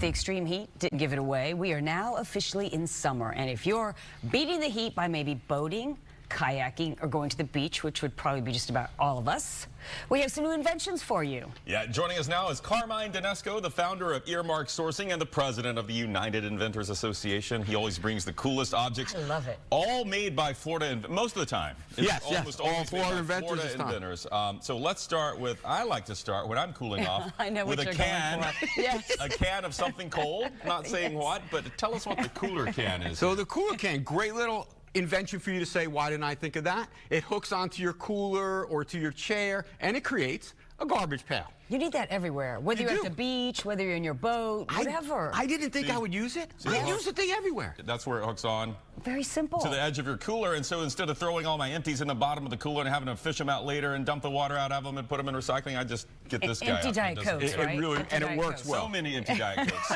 The extreme heat didn't give it away. We are now officially in summer, and if you're beating the heat by maybe boating, kayaking, or going to the beach, which would probably be just about all of us, we have some new inventions for you. Yeah, joining us now is Carmine Denisco, the founder of Earmark Sourcing and the president of the United Inventors Association. He always brings the coolest objects. I love it. All made by Florida, most of the time. Yes, all Florida inventors. So let's start with, I like to start when I'm cooling off, I know with what a you're can. going for. Yes. A can of something cold, not saying what, but tell us what the cooler can is. So the cooler can, great little invention for you to say, why didn't I think of that? It hooks onto your cooler or to your chair, and it creates a garbage pail. You need that everywhere, whether you're at the beach, whether you're in your boat, whatever. I didn't think I would use it. I use the thing everywhere. That's where it hooks on. Very simple. To the edge of your cooler, and so instead of throwing all my empties in the bottom of the cooler and having to fish them out later and dump the water out of them and put them in recycling, I just get this guy Empty out. Diet Cokes, right? And it works well. So many empty Diet Cokes.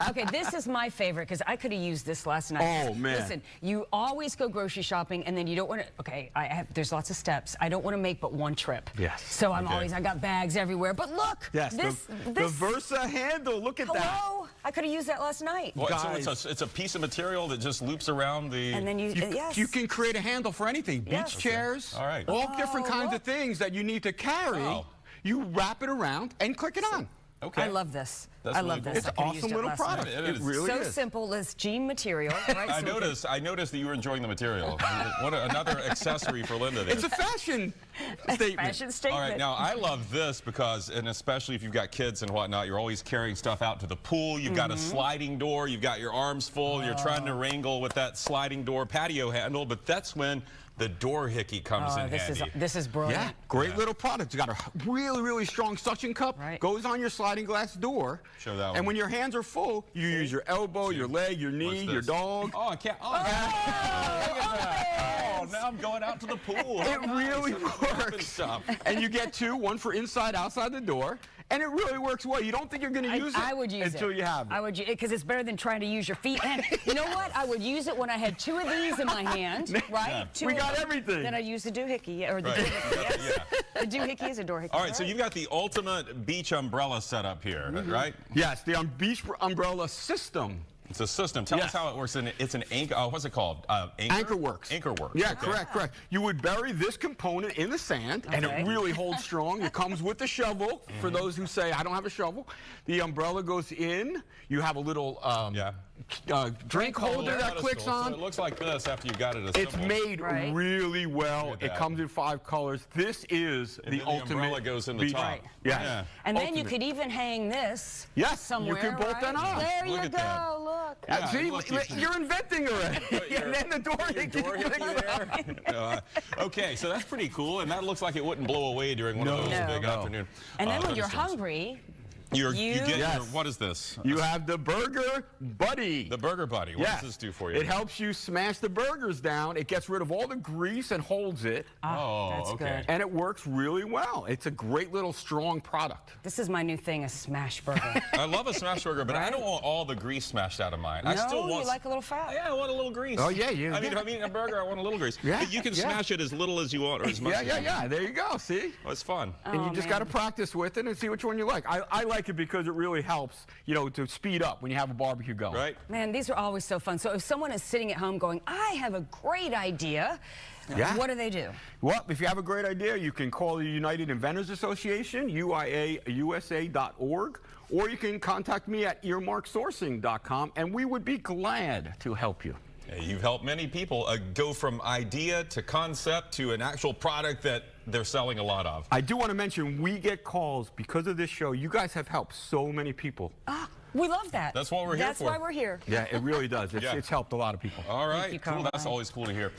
Okay, this is my favorite because I could have used this last night. Oh, man. Listen, you always go grocery shopping and then you don't want to, okay, there's lots of steps. I don't want to make but one trip. Yes. So I got bags everywhere. But look, yes, the VersaHandle, look at that. Hello? I could have used that last night. Well, so it's a piece of material that just loops around the... And then you can create a handle for anything. Beach chairs, all right. All different kinds of things that you need to carry. Wow. You wrap it around and click it on. Okay. I love this. That's I love really this. cool. It's an awesome little product. It really so is. simple. It's jean material. Right? I noticed that you were enjoying the material. Another accessory for Linda there. It's a fashion statement. Fashion statement. All right, now I love this because, and especially if you've got kids and whatnot, you're always carrying stuff out to the pool. You've got a sliding door. You've got your arms full. You're trying to wrangle with that sliding door patio handle, but that's when the Doorhickey comes in handy. This is brilliant. Yeah, great little product. It's got a really, really strong suction cup. Right. Goes on your sliding glass door. Show that one. And when your hands are full, you use your elbow, your leg, your knee, your dog. Oh, I can't. Oh, look at that. Oh, now I'm going out to the pool. It really works. And you get two, one for inside, outside the door. And it really works well. You don't think you're going to use it I would use until you have it. I would use it because it's better than trying to use your feet. And you know what? I would use it when I had two of these in my hand, right? We got everything. Then I use the Doorhickey, or the Doorhickey. Yes. The Doorhickey is a Doorhickey. All right, so you've got the ultimate beach umbrella setup here, right? Yes, the beach umbrella system. It's a system. Tell us how it works. It's an anchor. What's it called? Anchor works. Anchor works. Yeah, correct. You would bury this component in the sand, and it really holds strong. It comes with the shovel. For those who say, I don't have a shovel, the umbrella goes in. You have a little drink holder that clicks on. So it looks like this after you got it assembled. It's made really well. It comes in 5 colors. This is the ultimate. The umbrella goes in the top. Right. Yeah. And then you could even hang this somewhere. You can bolt that on. There Look you at go. that. Look. Yeah, see, you're inventing already. And then the Doorhickey there. Okay, so that's pretty cool, and that looks like it wouldn't blow away during one of those big afternoon. And then when you're hungry, you get your, what is this? You have the Burger Buddy. The Burger Buddy. What does this do for you? It helps you smash the burgers down. It gets rid of all the grease and holds it. Oh, that's good. And it works really well. It's a great little strong product. This is my new thing, a smash burger. I love a smash burger, but I don't want all the grease smashed out of mine. No, I still want. You like a little fat. Yeah, I want a little grease. Oh, yeah. I mean, if I'm eating a burger, I want a little grease. Yeah, but you can smash it as little as you want or as much as you want. There you go. See? Oh, it's fun. And you just got to practice with it and see which one you like. I like it because it really helps, to speed up when you have a barbecue going. Right. Man, these are always so fun. So if someone is sitting at home going, I have a great idea, what do they do? Well, if you have a great idea, you can call the United Inventors Association, UIAUSA.org, or you can contact me at earmarksourcing.com, and we would be glad to help you. You've helped many people go from idea to concept to an actual product that they're selling a lot of. I do want to mention, we get calls because of this show. You guys have helped so many people. We love that. That's what we're here for. That's why we're here. Yeah, it really does. It's helped a lot of people. All right, Thank you, cool. Carmine. That's always cool to hear.